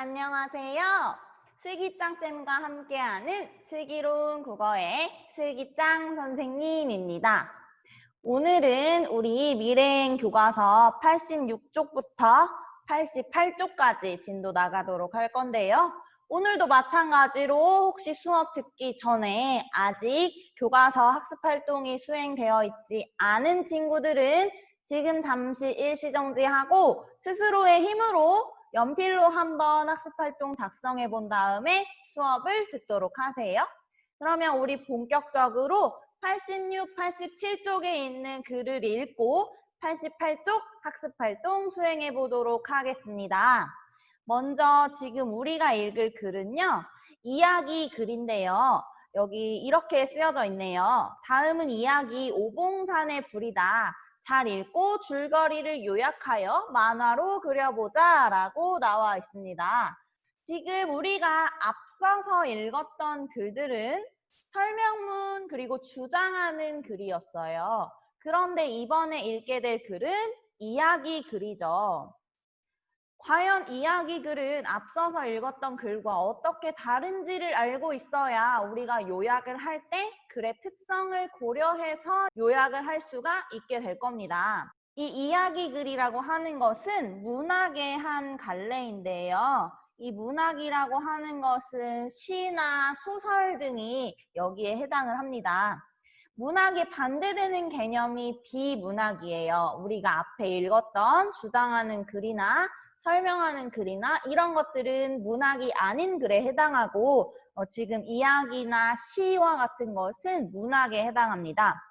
안녕하세요. 슬기짱쌤과 함께하는 슬기로운 국어의 슬기짱 선생님입니다. 오늘은 우리 미래행 교과서 86쪽부터 88쪽까지 진도 나가도록 할 건데요. 오늘도 마찬가지로 혹시 수업 듣기 전에 아직 교과서 학습활동이 수행되어 있지 않은 친구들은 지금 잠시 일시정지하고 스스로의 힘으로 연필로 한번 학습활동 작성해 본 다음에 수업을 듣도록 하세요. 그러면 우리 본격적으로 86, 87쪽에 있는 글을 읽고 88쪽 학습활동 수행해 보도록 하겠습니다. 먼저 지금 우리가 읽을 글은요. 이야기 글인데요. 여기 이렇게 쓰여져 있네요. 다음은 이야기 오봉산의 불이다. 잘 읽고 줄거리를 요약하여 만화로 그려보자 라고 나와 있습니다. 지금 우리가 앞서서 읽었던 글들은 설명문 그리고 주장하는 글이었어요. 그런데 이번에 읽게 될 글은 이야기 글이죠. 과연 이야기 글은 앞서서 읽었던 글과 어떻게 다른지를 알고 있어야 우리가 요약을 할 때 글의 특성을 고려해서 요약을 할 수가 있게 될 겁니다. 이 이야기 글이라고 하는 것은 문학의 한 갈래인데요. 이 문학이라고 하는 것은 시나 소설 등이 여기에 해당을 합니다. 문학에 반대되는 개념이 비문학이에요. 우리가 앞에 읽었던 주장하는 글이나 설명하는 글이나 이런 것들은 문학이 아닌 글에 해당하고 지금 이야기나 시와 같은 것은 문학에 해당합니다.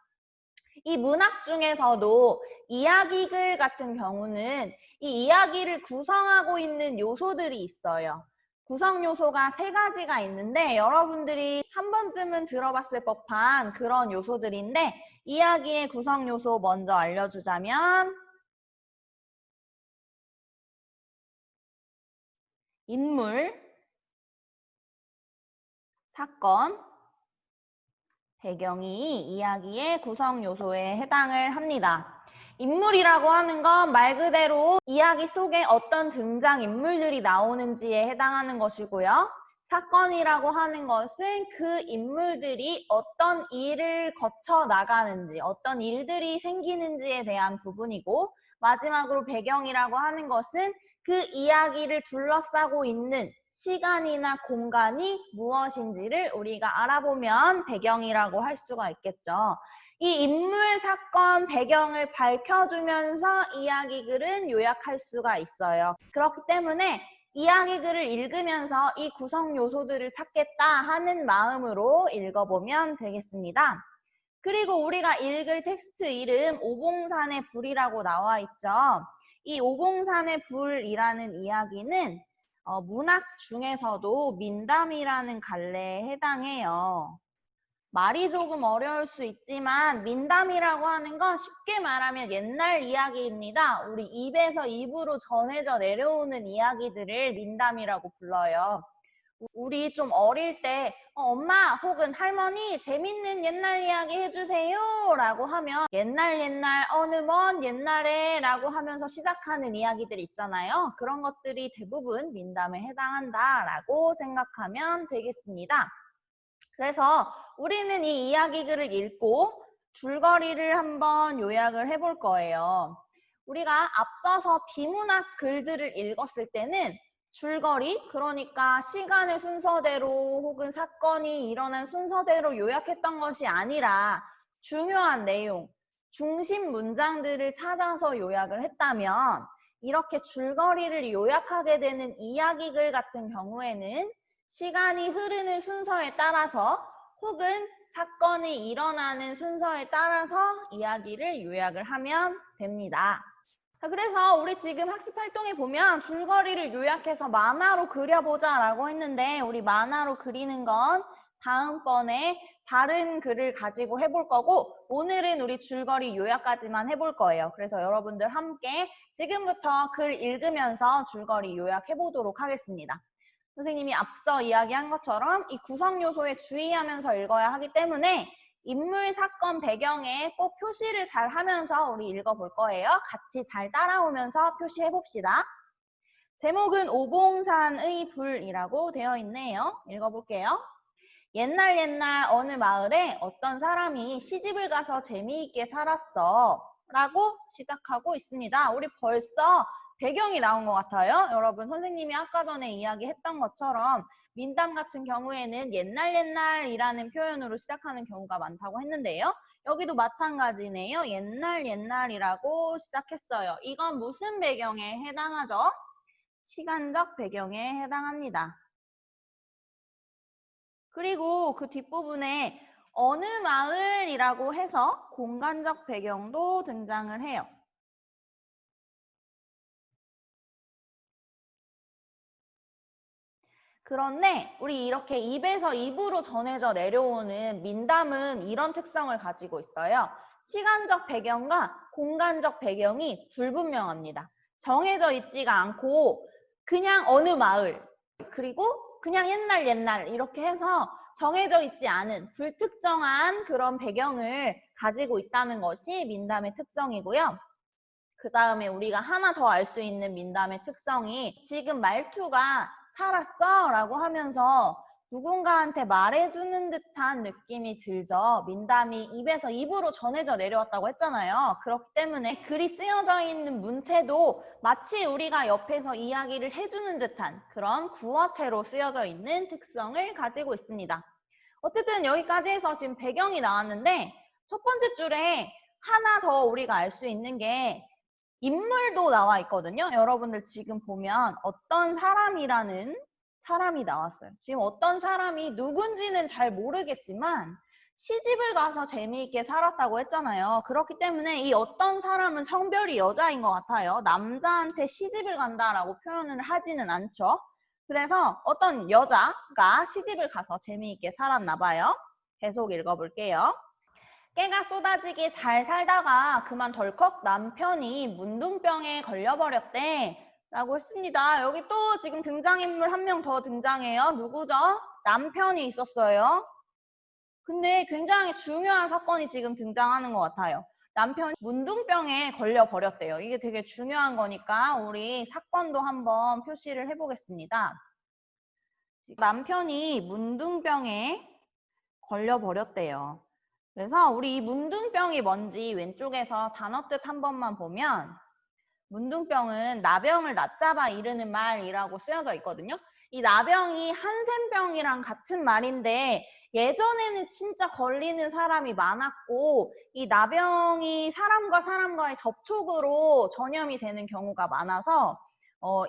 이 문학 중에서도 이야기글 같은 경우는 이 이야기를 구성하고 있는 요소들이 있어요. 구성 요소가 3가지가 있는데 여러분들이 한 번쯤은 들어봤을 법한 그런 요소들인데 이야기의 구성 요소 먼저 알려주자면 인물, 사건, 배경이 이야기의 구성 요소에 해당을 합니다. 인물이라고 하는 건 말 그대로 이야기 속에 어떤 등장인물들이 나오는지에 해당하는 것이고요. 사건이라고 하는 것은 그 인물들이 어떤 일을 거쳐 나가는지, 어떤 일들이 생기는지에 대한 부분이고 마지막으로 배경이라고 하는 것은 그 이야기를 둘러싸고 있는 시간이나 공간이 무엇인지를 우리가 알아보면 배경이라고 할 수가 있겠죠. 이 인물, 사건, 배경을 밝혀주면서 이야기글은 요약할 수가 있어요. 그렇기 때문에 이야기글을 읽으면서 이 구성 요소들을 찾겠다 하는 마음으로 읽어보면 되겠습니다. 그리고 우리가 읽을 텍스트 이름 오봉산의 불이라고 나와 있죠. 이 오봉산의 불이라는 이야기는 문학 중에서도 민담이라는 갈래에 해당해요. 말이 조금 어려울 수 있지만 민담이라고 하는 건 쉽게 말하면 옛날 이야기입니다. 우리 입에서 입으로 전해져 내려오는 이야기들을 민담이라고 불러요. 우리 좀 어릴 때 엄마 혹은 할머니 재밌는 옛날 이야기 해주세요 라고 하면 옛날 어느 먼 옛날에 라고 하면서 시작하는 이야기들 있잖아요. 그런 것들이 대부분 민담에 해당한다 라고 생각하면 되겠습니다. 그래서 우리는 이 이야기글을 읽고 줄거리를 한번 요약을 해볼 거예요. 우리가 앞서서 비문학 글들을 읽었을 때는 줄거리, 그러니까 시간의 순서대로 혹은 사건이 일어난 순서대로 요약했던 것이 아니라 중요한 내용, 중심 문장들을 찾아서 요약을 했다면 이렇게 줄거리를 요약하게 되는 이야기글 같은 경우에는 시간이 흐르는 순서에 따라서 혹은 사건이 일어나는 순서에 따라서 이야기를 요약을 하면 됩니다. 그래서 우리 지금 학습활동에 보면 줄거리를 요약해서 만화로 그려보자 라고 했는데 우리 만화로 그리는 건 다음번에 다른 글을 가지고 해볼 거고 오늘은 우리 줄거리 요약까지만 해볼 거예요. 그래서 여러분들 함께 지금부터 글 읽으면서 줄거리 요약해보도록 하겠습니다. 선생님이 앞서 이야기한 것처럼 이 구성 요소에 주의하면서 읽어야 하기 때문에 인물, 사건, 배경에 꼭 표시를 잘 하면서 우리 읽어볼 거예요. 같이 잘 따라오면서 표시해 봅시다. 제목은 오봉산의 불이라고 되어 있네요. 읽어볼게요. 옛날 어느 마을에 어떤 사람이 시집을 가서 재미있게 살았어 라고 시작하고 있습니다. 우리 벌써 배경이 나온 것 같아요. 여러분 선생님이 아까 전에 이야기했던 것처럼 민담 같은 경우에는 옛날이라는 표현으로 시작하는 경우가 많다고 했는데요. 여기도 마찬가지네요. 옛날이라고 시작했어요. 이건 무슨 배경에 해당하죠? 시간적 배경에 해당합니다. 그리고 그 뒷부분에 어느 마을이라고 해서 공간적 배경도 등장을 해요. 그런데 우리 이렇게 입에서 입으로 전해져 내려오는 민담은 이런 특성을 가지고 있어요. 시간적 배경과 공간적 배경이 불분명합니다. 정해져 있지가 않고 그냥 어느 마을 그리고 그냥 옛날 이렇게 해서 정해져 있지 않은 불특정한 그런 배경을 가지고 있다는 것이 민담의 특성이고요. 그 다음에 우리가 하나 더 알 수 있는 민담의 특성이 지금 말투가 살았어 라고 하면서 누군가한테 말해주는 듯한 느낌이 들죠. 민담이 입에서 입으로 전해져 내려왔다고 했잖아요. 그렇기 때문에 글이 쓰여져 있는 문체도 마치 우리가 옆에서 이야기를 해주는 듯한 그런 구어체로 쓰여져 있는 특성을 가지고 있습니다. 어쨌든 여기까지 해서 지금 배경이 나왔는데 첫 번째 줄에 하나 더 우리가 알 수 있는 게 인물도 나와 있거든요. 여러분들 지금 보면 어떤 사람이라는 사람이 나왔어요. 지금 어떤 사람이 누군지는 잘 모르겠지만 시집을 가서 재미있게 살았다고 했잖아요. 그렇기 때문에 이 어떤 사람은 성별이 여자인 것 같아요. 남자한테 시집을 간다라고 표현을 하지는 않죠. 그래서 어떤 여자가 시집을 가서 재미있게 살았나 봐요. 계속 읽어볼게요. 깨가 쏟아지게 잘 살다가 그만 덜컥 남편이 문둥병에 걸려버렸대 라고 했습니다. 여기 또 지금 등장인물 한 명 더 등장해요. 누구죠? 남편이 있었어요. 근데 굉장히 중요한 사건이 지금 등장하는 것 같아요. 남편이 문둥병에 걸려버렸대요. 이게 되게 중요한 거니까 우리 사건도 한번 표시를 해보겠습니다. 남편이 문둥병에 걸려버렸대요. 그래서 우리 이 문둥병이 뭔지 왼쪽에서 단어 뜻 한 번만 보면 문둥병은 나병을 낮잡아 이르는 말이라고 쓰여져 있거든요. 이 나병이 한센병이랑 같은 말인데 예전에는 진짜 걸리는 사람이 많았고 이 나병이 사람과 사람과의 접촉으로 전염이 되는 경우가 많아서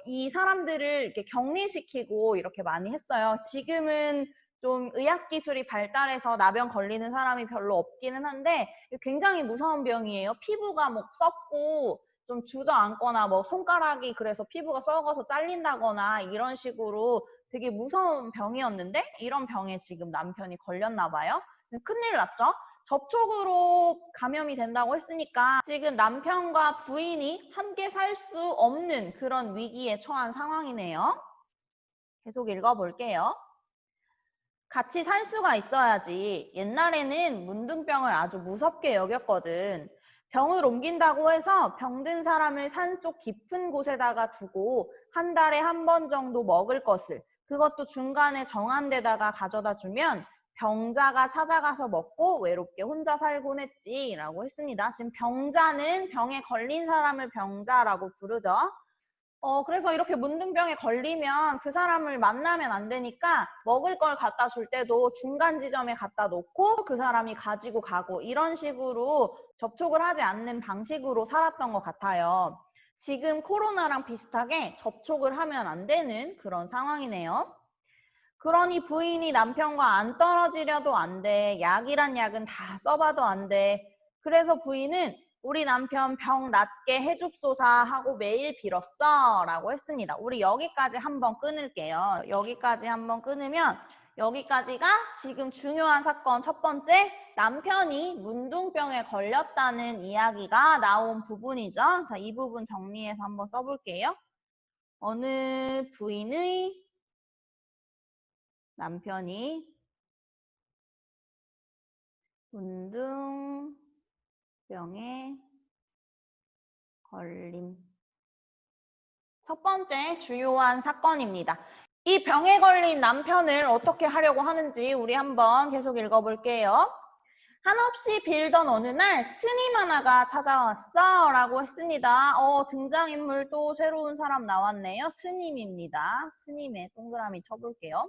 이 사람들을 이렇게 격리시키고 이렇게 많이 했어요. 지금은 좀 의학기술이 발달해서 나병 걸리는 사람이 별로 없기는 한데 굉장히 무서운 병이에요. 피부가 뭐 썩고 좀 주저앉거나 뭐 손가락이 그래서 피부가 썩어서 잘린다거나 이런 식으로 되게 무서운 병이었는데 이런 병에 지금 남편이 걸렸나 봐요. 큰일 났죠? 접촉으로 감염이 된다고 했으니까 지금 남편과 부인이 함께 살 수 없는 그런 위기에 처한 상황이네요. 계속 읽어볼게요. 같이 살 수가 있어야지. 옛날에는 문둥병을 아주 무섭게 여겼거든. 병을 옮긴다고 해서 병든 사람을 산속 깊은 곳에다가 두고 한 달에 한 번 정도 먹을 것을 그것도 중간에 정한 데다가 가져다 주면 병자가 찾아가서 먹고 외롭게 혼자 살곤 했지라고 했습니다. 지금 병자는 병에 걸린 사람을 병자라고 부르죠. 그래서 이렇게 문둥병에 걸리면 그 사람을 만나면 안 되니까 먹을 걸 갖다 줄 때도 중간 지점에 갖다 놓고 그 사람이 가지고 가고 이런 식으로 접촉을 하지 않는 방식으로 살았던 것 같아요. 지금 코로나랑 비슷하게 접촉을 하면 안 되는 그런 상황이네요. 그러니 부인이 남편과 안 떨어지려도 안 돼. 약이란 약은 다 써봐도 안 돼. 그래서 부인은 우리 남편 병 낫게 해줍소사 하고 매일 빌었어 라고 했습니다. 우리 여기까지 한번 끊을게요. 여기까지 한번 끊으면 여기까지가 지금 중요한 사건 첫 번째 남편이 문둥병에 걸렸다는 이야기가 나온 부분이죠. 자, 이 부분 정리해서 한번 써볼게요. 어느 부인의 남편이 문둥병에 걸림. 첫 번째 주요한 사건입니다. 이 병에 걸린 남편을 어떻게 하려고 하는지 우리 한번 계속 읽어볼게요. 한없이 빌던 어느 날 스님 하나가 찾아왔어 라고 했습니다. 등장인물 또 새로운 사람 나왔네요. 스님입니다. 스님의 동그라미 쳐볼게요.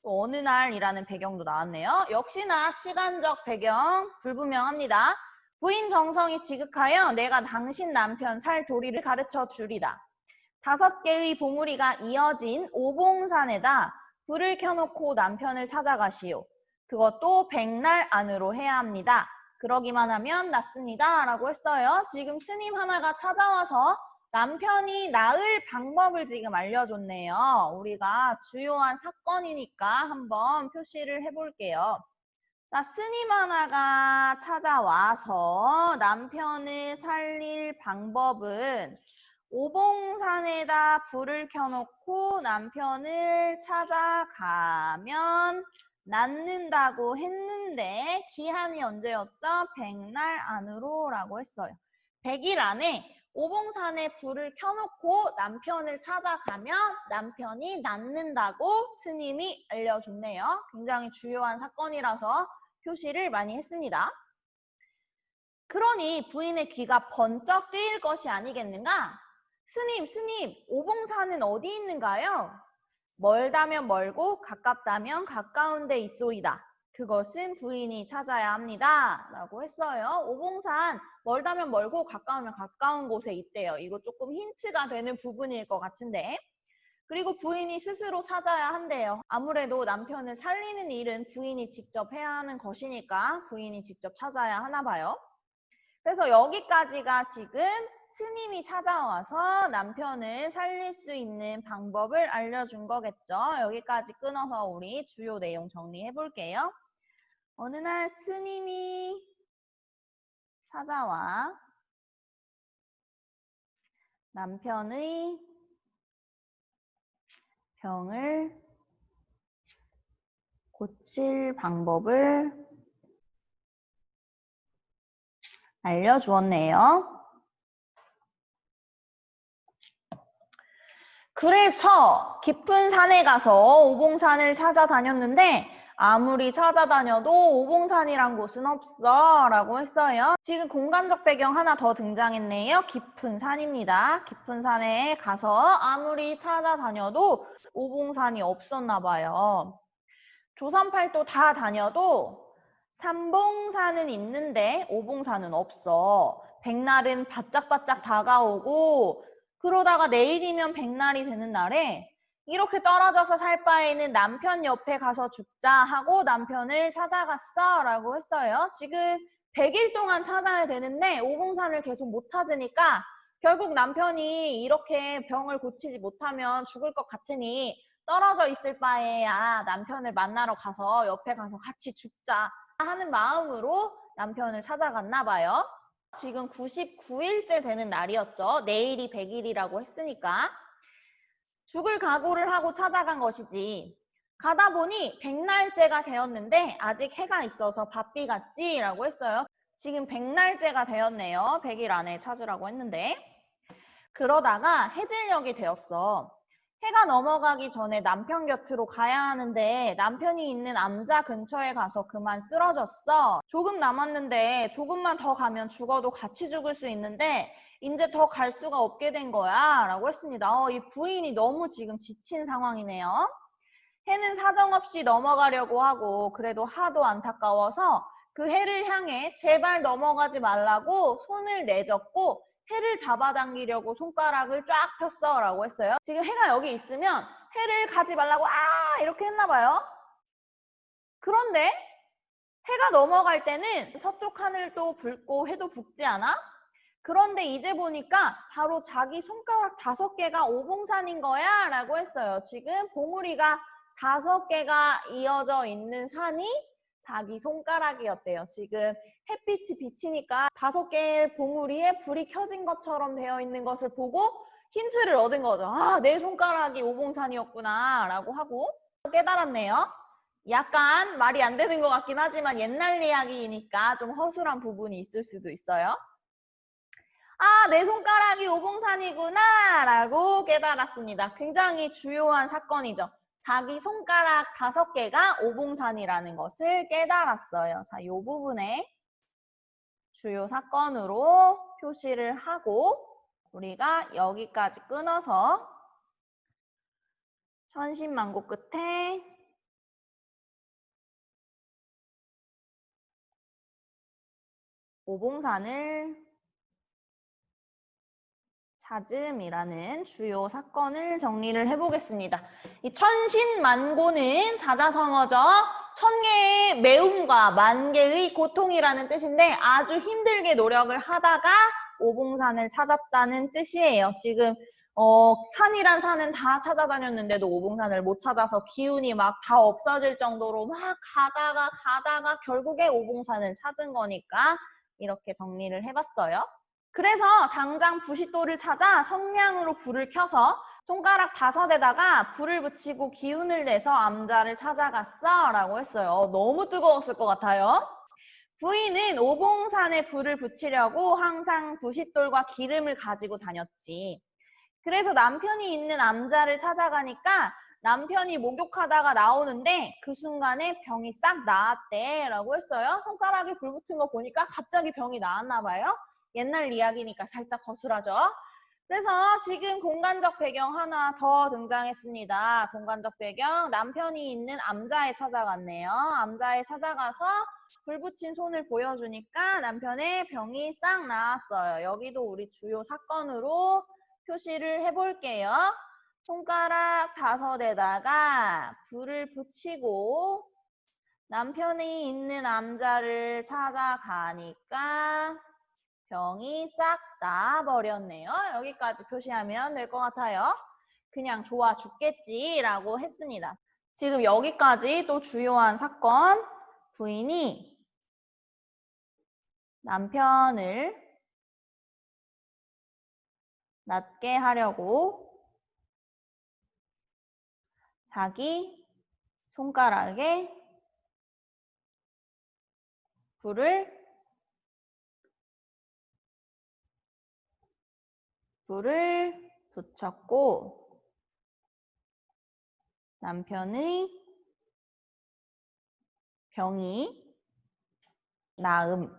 또 어느 날이라는 배경도 나왔네요. 역시나 시간적 배경 불분명합니다. 부인 정성이 지극하여 내가 당신 남편 살 도리를 가르쳐 주리다. 5개의 봉우리가 이어진 오봉산에다 불을 켜놓고 남편을 찾아가시오. 그것도 100날 안으로 해야 합니다. 그러기만 하면 낫습니다. 라고 했어요. 지금 스님 하나가 찾아와서 남편이 나을 방법을 지금 알려줬네요. 우리가 주요한 사건이니까 한번 표시를 해볼게요. 자, 스님 하나가 찾아와서 남편을 살릴 방법은 오봉산에다 불을 켜놓고 남편을 찾아가면 낫는다고 했는데 기한이 언제였죠? 100날 안으로 라고 했어요. 100일 안에 오봉산에 불을 켜놓고 남편을 찾아가면 남편이 낫는다고 스님이 알려줬네요. 굉장히 주요한 사건이라서 표시를 많이 했습니다. 그러니 부인의 귀가 번쩍 뜨일 것이 아니겠는가? 스님, 오봉산은 어디 있는가요? 멀다면 멀고 가깝다면 가까운 데 있소이다. 그것은 부인이 찾아야 합니다. 라고 했어요. 오봉산 멀다면 멀고 가까우면 가까운 곳에 있대요. 이거 조금 힌트가 되는 부분일 것 같은데. 그리고 부인이 스스로 찾아야 한대요. 아무래도 남편을 살리는 일은 부인이 직접 해야 하는 것이니까 부인이 직접 찾아야 하나 봐요. 그래서 여기까지가 지금 스님이 찾아와서 남편을 살릴 수 있는 방법을 알려준 거겠죠. 여기까지 끊어서 우리 주요 내용 정리해 볼게요. 어느 날 스님이 찾아와 남편의 병을 고칠 방법을 알려주었네요. 그래서 깊은 산에 가서 오봉산을 찾아다녔는데 아무리 찾아다녀도 오봉산이란 곳은 없어 라고 했어요. 지금 공간적 배경 하나 더 등장했네요. 깊은 산입니다. 깊은 산에 가서 아무리 찾아다녀도 오봉산이 없었나 봐요. 조선팔도 다 다녀도 삼봉산은 있는데 오봉산은 없어. 백날은 바짝바짝 다가오고 그러다가 내일이면 100날이 되는 날에 이렇게 떨어져서 살 바에는 남편 옆에 가서 죽자 하고 남편을 찾아갔어 라고 했어요. 지금 100일 동안 찾아야 되는데 오봉산을 계속 못 찾으니까 결국 남편이 이렇게 병을 고치지 못하면 죽을 것 같으니 떨어져 있을 바에야 남편을 만나러 가서 옆에 가서 같이 죽자 하는 마음으로 남편을 찾아갔나 봐요. 지금 99일째 되는 날이었죠. 내일이 100일이라고 했으니까. 죽을 각오를 하고 찾아간 것이지. 가다 보니 100날째가 되었는데 아직 해가 있어서 바삐 같지? 라고 했어요. 지금 100날째가 되었네요. 100일 안에 찾으라고 했는데. 그러다가 해질녘이 되었어. 해가 넘어가기 전에 남편 곁으로 가야 하는데 남편이 있는 암자 근처에 가서 그만 쓰러졌어. 조금 남았는데 조금만 더 가면 죽어도 같이 죽을 수 있는데 이제 더 갈 수가 없게 된 거야 라고 했습니다. 이 부인이 너무 지금 지친 상황이네요. 해는 사정없이 넘어가려고 하고 그래도 하도 안타까워서 그 해를 향해 제발 넘어가지 말라고 손을 내젓고 해를 잡아당기려고 손가락을 쫙 폈어 라고 했어요. 지금 해가 여기 있으면 해를 가지 말라고 이렇게 했나 봐요. 그런데 해가 넘어갈 때는 서쪽 하늘도 붉고 해도 붉지 않아? 그런데 이제 보니까 바로 자기 손가락 5개가 오봉산인 거야 라고 했어요. 지금 봉우리가 5개가 이어져 있는 산이 자기 손가락이었대요. 지금 햇빛이 비치니까 5개의 봉우리에 불이 켜진 것처럼 되어 있는 것을 보고 힌트를 얻은 거죠. 내 손가락이 오봉산이었구나 라고 하고 깨달았네요. 약간 말이 안 되는 것 같긴 하지만 옛날 이야기이니까 좀 허술한 부분이 있을 수도 있어요. 아, 내 손가락이 오봉산이구나 라고 깨달았습니다. 굉장히 주요한 사건이죠. 자기 손가락 5개가 오봉산이라는 것을 깨달았어요. 자, 이 부분에 주요 사건으로 표시를 하고 우리가 여기까지 끊어서 천신만고 끝에 오봉산을 찾음이라는 주요 사건을 정리를 해보겠습니다. 이 천신만고는 사자성어죠. 1000개의 매움과 10,000개의 고통이라는 뜻인데 아주 힘들게 노력을 하다가 오봉산을 찾았다는 뜻이에요. 지금 산이란 산은 다 찾아다녔는데도 오봉산을 못 찾아서 기운이 막 다 없어질 정도로 막 가다가 결국에 오봉산을 찾은 거니까 이렇게 정리를 해봤어요. 그래서 당장 부싯돌을 찾아 성냥으로 불을 켜서 손가락 5에다가 불을 붙이고 기운을 내서 암자를 찾아갔어 라고 했어요. 너무 뜨거웠을 것 같아요. 부인은 오봉산에 불을 붙이려고 항상 부싯돌과 기름을 가지고 다녔지. 그래서 남편이 있는 암자를 찾아가니까 남편이 목욕하다가 나오는데 그 순간에 병이 싹 나았대 라고 했어요. 손가락에 불 붙은 거 보니까 갑자기 병이 나았나 봐요. 옛날 이야기니까 살짝 거슬하죠. 그래서 지금 공간적 배경 하나 더 등장했습니다. 공간적 배경, 남편이 있는 암자에 찾아갔네요. 암자에 찾아가서 불 붙인 손을 보여주니까 남편의 병이 싹 나았어요. 여기도 우리 주요 사건으로 표시를 해볼게요. 손가락 5에다가 불을 붙이고 남편이 있는 암자를 찾아가니까 병이 싹 나아버렸네요. 여기까지 표시하면 될 것 같아요. 그냥 좋아 죽겠지라고 했습니다. 지금 여기까지 또 주요한 사건, 부인이 남편을 낫게 하려고 자기 손가락에 불을 붙였고 남편의 병이 나음.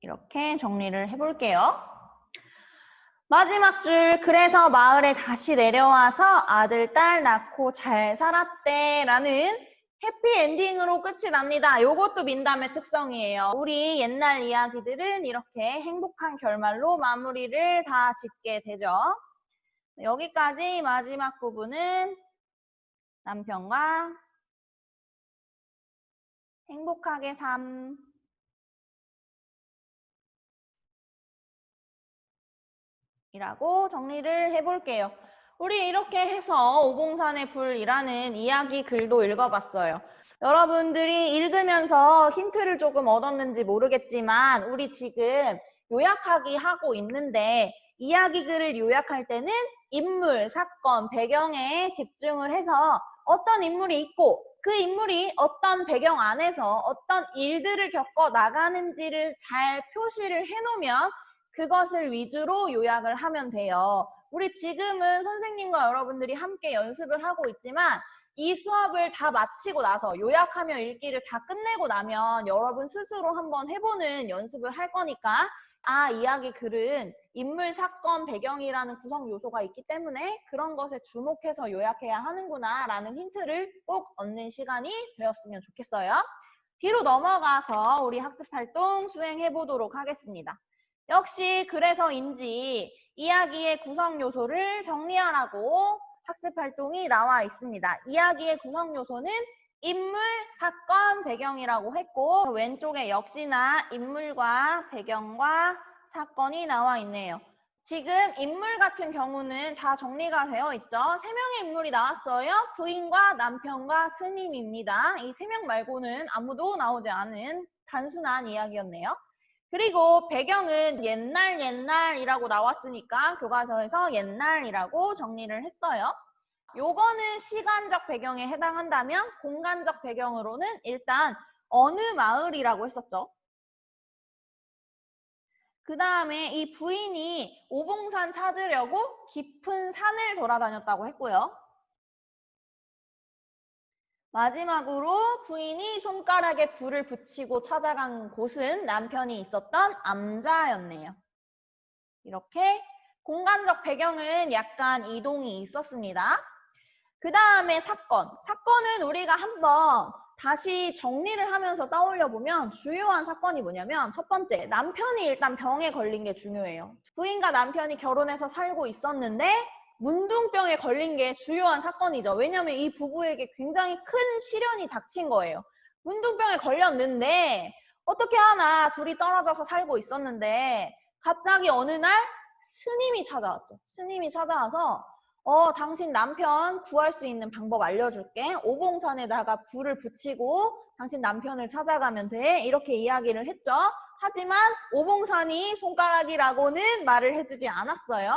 이렇게 정리를 해볼게요. 마지막 줄, 그래서 마을에 다시 내려와서 아들, 딸 낳고 잘 살았대 라는 해피엔딩으로 끝이 납니다. 요것도 민담의 특성이에요. 우리 옛날 이야기들은 이렇게 행복한 결말로 마무리를 다 짓게 되죠. 여기까지 마지막 부분은 남편과 행복하게 이라고 정리를 해볼게요. 우리 이렇게 해서 오봉산의 불이라는 이야기 글도 읽어봤어요. 여러분들이 읽으면서 힌트를 조금 얻었는지 모르겠지만 우리 지금 요약하기 하고 있는데 이야기 글을 요약할 때는 인물, 사건, 배경에 집중을 해서 어떤 인물이 있고 그 인물이 어떤 배경 안에서 어떤 일들을 겪어 나가는지를 잘 표시를 해놓으면 그것을 위주로 요약을 하면 돼요. 우리 지금은 선생님과 여러분들이 함께 연습을 하고 있지만 이 수업을 다 마치고 나서 요약하며 읽기를 다 끝내고 나면 여러분 스스로 한번 해보는 연습을 할 거니까 아, 이야기 글은 인물, 사건, 배경이라는 구성 요소가 있기 때문에 그런 것에 주목해서 요약해야 하는구나 라는 힌트를 꼭 얻는 시간이 되었으면 좋겠어요. 뒤로 넘어가서 우리 학습활동 수행해 보도록 하겠습니다. 역시 그래서인지 이야기의 구성 요소를 정리하라고 학습활동이 나와 있습니다. 이야기의 구성 요소는 인물, 사건, 배경이라고 했고 왼쪽에 역시나 인물과 배경과 사건이 나와 있네요. 지금 인물 같은 경우는 다 정리가 되어 있죠. 3명의 인물이 나왔어요. 부인과 남편과 스님입니다. 이 3명 말고는 아무도 나오지 않은 단순한 이야기였네요. 그리고 배경은 옛날이라고 나왔으니까 교과서에서 옛날이라고 정리를 했어요. 요거는 시간적 배경에 해당한다면 공간적 배경으로는 일단 어느 마을이라고 했었죠. 그 다음에 이 부인이 오봉산 찾으려고 깊은 산을 돌아다녔다고 했고요. 마지막으로 부인이 손가락에 불을 붙이고 찾아간 곳은 남편이 있었던 암자였네요. 이렇게 공간적 배경은 약간 이동이 있었습니다. 그 다음에 사건. 사건은 우리가 한번 다시 정리를 하면서 떠올려 보면 주요한 사건이 뭐냐면 첫 번째, 남편이 일단 병에 걸린 게 중요해요. 부인과 남편이 결혼해서 살고 있었는데 문둥병에 걸린 게 주요한 사건이죠. 왜냐하면 이 부부에게 굉장히 큰 시련이 닥친 거예요. 문둥병에 걸렸는데 어떻게 하나 둘이 떨어져서 살고 있었는데 갑자기 어느 날 스님이 찾아왔죠. 스님이 찾아와서 당신 남편 구할 수 있는 방법 알려줄게. 오봉산에다가 불을 붙이고 당신 남편을 찾아가면 돼. 이렇게 이야기를 했죠. 하지만 오봉산이 손가락이라고는 말을 해주지 않았어요.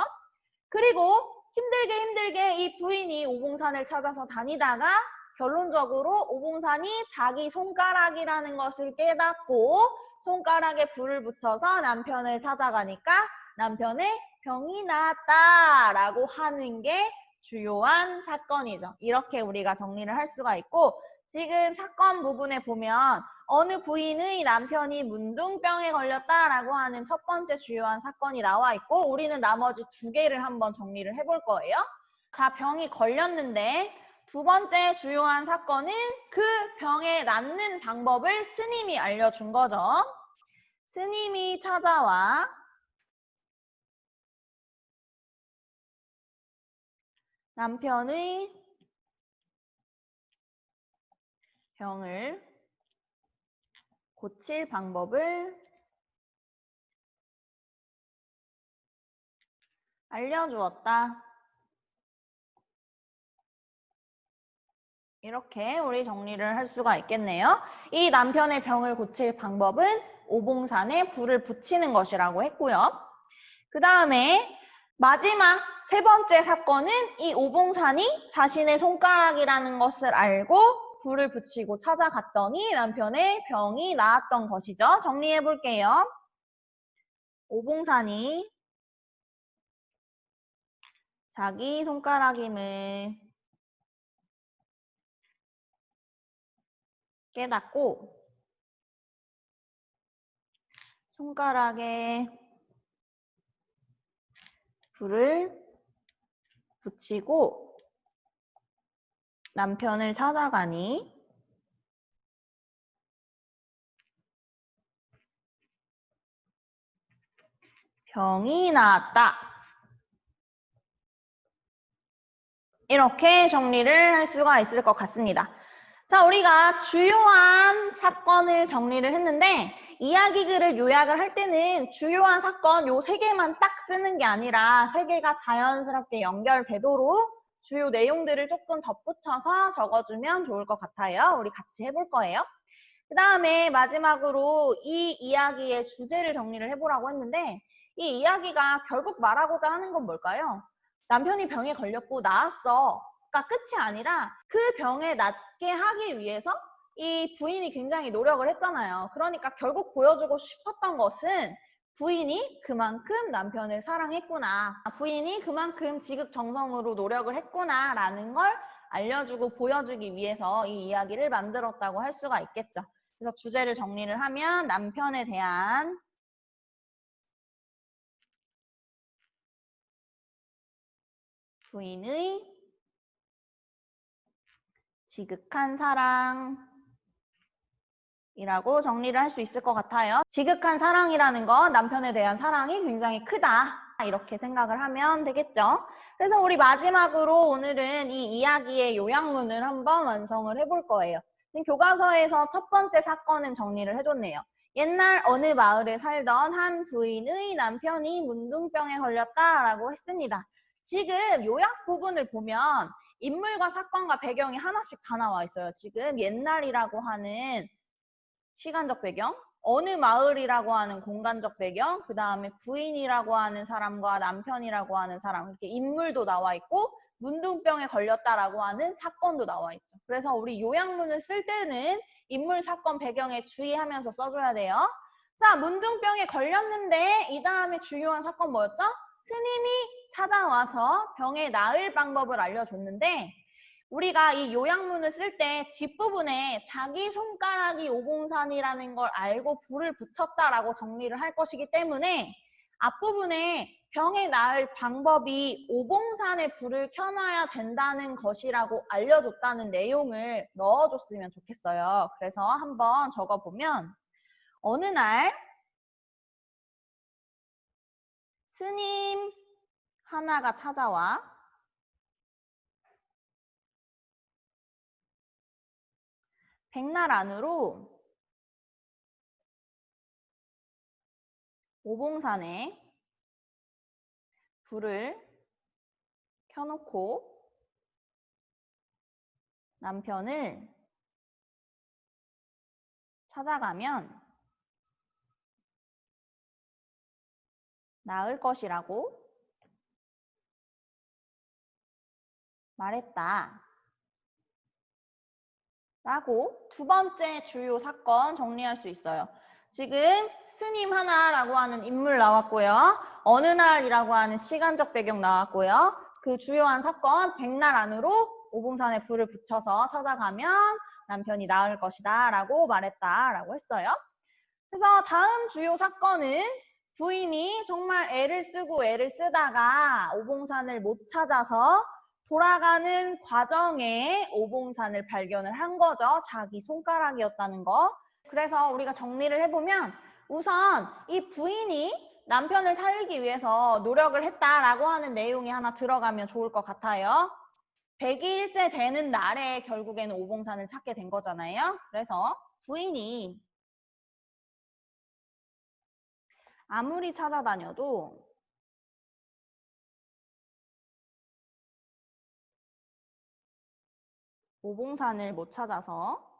그리고 힘들게 이 부인이 오봉산을 찾아서 다니다가 결론적으로 오봉산이 자기 손가락이라는 것을 깨닫고 손가락에 불을 붙여서 남편을 찾아가니까 남편의 병이 나았다라고 하는 게 주요한 사건이죠. 이렇게 우리가 정리를 할 수가 있고 지금 사건 부분에 보면 어느 부인의 남편이 문둥병에 걸렸다라고 하는 첫 번째 주요한 사건이 나와 있고 우리는 나머지 두 개를 한번 정리를 해볼 거예요. 자, 병이 걸렸는데 두 번째 주요한 사건은 그 병에 낫는 방법을 스님이 알려준 거죠. 스님이 찾아와 남편의 병을 고칠 방법을 알려주었다. 이렇게 우리 정리를 할 수가 있겠네요. 이 남편의 병을 고칠 방법은 오봉산에 불을 붙이는 것이라고 했고요. 그 다음에 마지막 세 번째 사건은 이 오봉산이 자신의 손가락이라는 것을 알고 불을 붙이고 찾아갔더니 남편의 병이 나았던 것이죠. 정리해 볼게요. 오봉산이 자기 손가락임을 깨닫고 손가락에 불을 붙이고 남편을 찾아가니 병이 나았다. 이렇게 정리를 할 수가 있을 것 같습니다. 자, 우리가 주요한 사건을 정리를 했는데 이야기글을 요약을 할 때는 주요한 사건 요 세 개만 딱 쓰는 게 아니라 세 개가 자연스럽게 연결되도록 주요 내용들을 조금 덧붙여서 적어주면 좋을 것 같아요. 우리 같이 해볼 거예요. 그 다음에 마지막으로 이 이야기의 주제를 정리를 해보라고 했는데 이 이야기가 결국 말하고자 하는 건 뭘까요? 남편이 병에 걸렸고 나았어. 가 끝이 아니라 그 병에 낫게 하기 위해서 이 부인이 굉장히 노력을 했잖아요. 그러니까 결국 보여주고 싶었던 것은 부인이 그만큼 남편을 사랑했구나. 부인이 그만큼 지극정성으로 노력을 했구나 라는 걸 알려주고 보여주기 위해서 이 이야기를 만들었다고 할 수가 있겠죠. 그래서 주제를 정리를 하면 남편에 대한 부인의 지극한 사랑이라고 정리를 할 수 있을 것 같아요. 지극한 사랑이라는 건 남편에 대한 사랑이 굉장히 크다. 이렇게 생각을 하면 되겠죠. 그래서 우리 마지막으로 오늘은 이 이야기의 요약문을 한번 완성을 해볼 거예요. 교과서에서 첫 번째 사건은 정리를 해줬네요. 옛날 어느 마을에 살던 한 부인의 남편이 문둥병에 걸렸다라고 했습니다. 지금 요약 부분을 보면 인물과 사건과 배경이 하나씩 다 나와 있어요. 지금 옛날이라고 하는 시간적 배경, 어느 마을이라고 하는 공간적 배경, 그 다음에 부인이라고 하는 사람과 남편이라고 하는 사람, 이렇게 인물도 나와 있고 문둥병에 걸렸다라고 하는 사건도 나와 있죠. 그래서 우리 요약문을 쓸 때는 인물, 사건, 배경에 주의하면서 써줘야 돼요. 자, 문둥병에 걸렸는데 이 다음에 중요한 사건 뭐였죠? 스님이 찾아와서 병에 나을 방법을 알려줬는데 우리가 이 요약문을 쓸 때 뒷부분에 자기 손가락이 오봉산이라는 걸 알고 불을 붙였다라고 정리를 할 것이기 때문에 앞부분에 병에 나을 방법이 오봉산에 불을 켜놔야 된다는 것이라고 알려줬다는 내용을 넣어줬으면 좋겠어요. 그래서 한번 적어보면 어느 날 스님 하나가 찾아와 백날 안으로 오봉산에 불을 켜놓고 남편을 찾아가면 나을 것이라고 말했다. 라고 두 번째 주요 사건 정리할 수 있어요. 지금 스님 하나라고 하는 인물 나왔고요. 어느 날이라고 하는 시간적 배경 나왔고요. 그 주요한 사건 백날 안으로 오봉산에 불을 붙여서 찾아가면 남편이 나을 것이다 라고 말했다 라고 했어요. 그래서 다음 주요 사건은 부인이 정말 애를 쓰고 애를 쓰다가 오봉산을 못 찾아서 돌아가는 과정에 오봉산을 발견을 한 거죠. 자기 손가락이었다는 거. 그래서 우리가 정리를 해보면 우선 이 부인이 남편을 살리기 위해서 노력을 했다라고 하는 내용이 하나 들어가면 좋을 것 같아요. 100일째 되는 날에 결국에는 오봉산을 찾게 된 거잖아요. 그래서 부인이 아무리 찾아다녀도 오봉산을 못 찾아서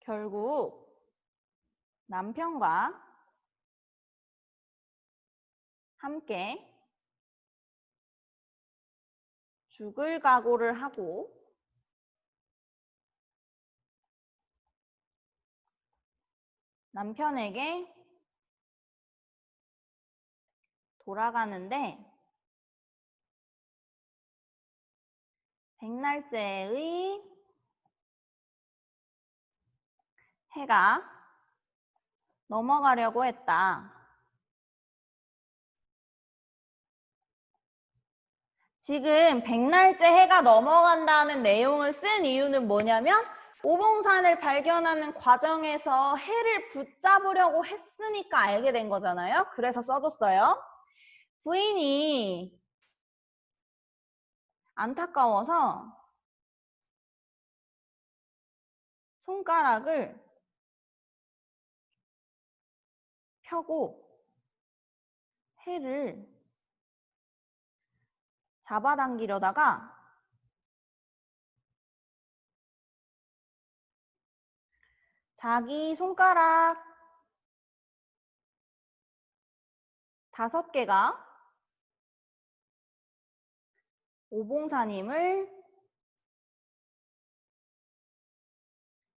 결국 남편과 함께 죽을 각오를 하고 남편에게 돌아가는데 백날째의 해가 넘어가려고 했다. 지금 백날째 해가 넘어간다는 내용을 쓴 이유는 뭐냐면 오봉산을 발견하는 과정에서 해를 붙잡으려고 했으니까 알게 된 거잖아요. 그래서 써줬어요. 부인이 안타까워서 손가락을 펴고 해를 잡아당기려다가 자기 손가락 5개가 오봉사님을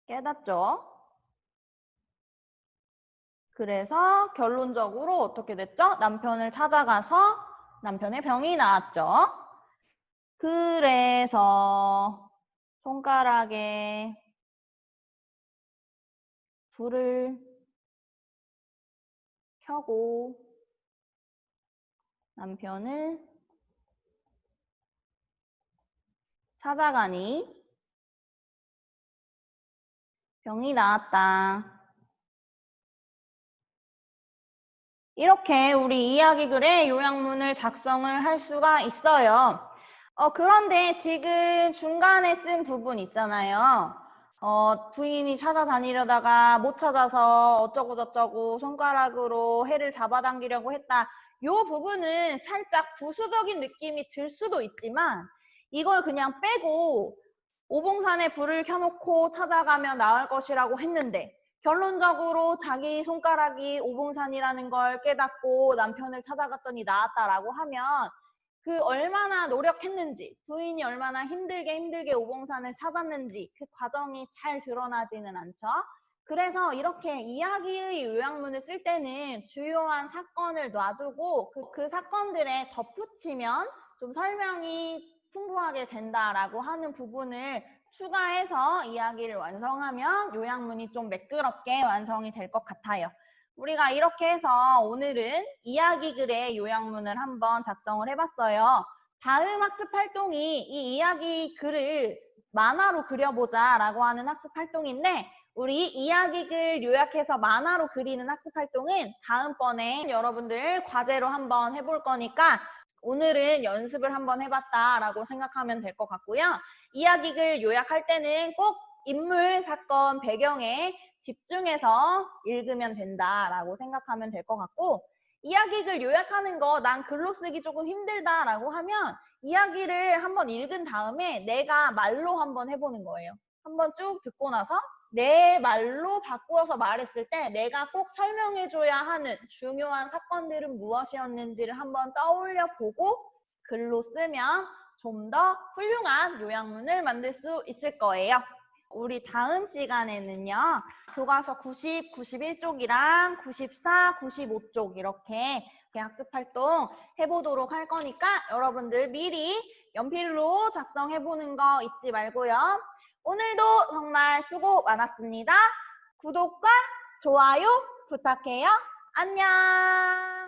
깨닫죠. 그래서 결론적으로 어떻게 됐죠? 남편을 찾아가서 남편의 병이 나았죠. 그래서 손가락에 불을 켜고 남편을 찾아가니 병이 나았다. 이렇게 우리 이야기글의 요약문을 작성을 할 수가 있어요. 그런데 지금 중간에 쓴 부분 있잖아요. 부인이 찾아다니려다가 못 찾아서 어쩌고저쩌고 손가락으로 해를 잡아당기려고 했다. 이 부분은 살짝 부수적인 느낌이 들 수도 있지만 이걸 그냥 빼고 오봉산에 불을 켜놓고 찾아가면 나을 것이라고 했는데 결론적으로 자기 손가락이 오봉산이라는 걸 깨닫고 남편을 찾아갔더니 나았다라고 하면 그 얼마나 노력했는지, 부인이 얼마나 힘들게 오봉산을 찾았는지 그 과정이 잘 드러나지는 않죠. 그래서 이렇게 이야기의 요약문을 쓸 때는 주요한 사건을 놔두고 그 사건들에 덧붙이면 좀 설명이 풍부하게 된다라고 하는 부분을 추가해서 이야기를 완성하면 요약문이 좀 매끄럽게 완성이 될 것 같아요. 우리가 이렇게 해서 오늘은 이야기글의 요약문을 한번 작성을 해봤어요. 다음 학습 활동이 이 이야기 글을 만화로 그려보자 라고 하는 학습 활동인데 우리 이야기글 요약해서 만화로 그리는 학습 활동은 다음번에 여러분들 과제로 한번 해볼 거니까 오늘은 연습을 한번 해봤다라고 생각하면 될 것 같고요. 이야기글 요약할 때는 꼭 인물, 사건, 배경에 집중해서 읽으면 된다라고 생각하면 될 것 같고 이야기글 요약하는 거 난 글로 쓰기 조금 힘들다라고 하면 이야기를 한번 읽은 다음에 내가 말로 한번 해보는 거예요. 한번 쭉 듣고 나서 내 말로 바꾸어서 말했을 때 내가 꼭 설명해줘야 하는 중요한 사건들은 무엇이었는지를 한번 떠올려 보고 글로 쓰면 좀 더 훌륭한 요약문을 만들 수 있을 거예요. 우리 다음 시간에는요. 교과서 90, 91쪽이랑 94, 95쪽 이렇게 학습 활동 해보도록 할 거니까 여러분들 미리 연필로 작성해보는 거 잊지 말고요. 오늘도 정말 수고 많았습니다. 구독과 좋아요 부탁해요. 안녕.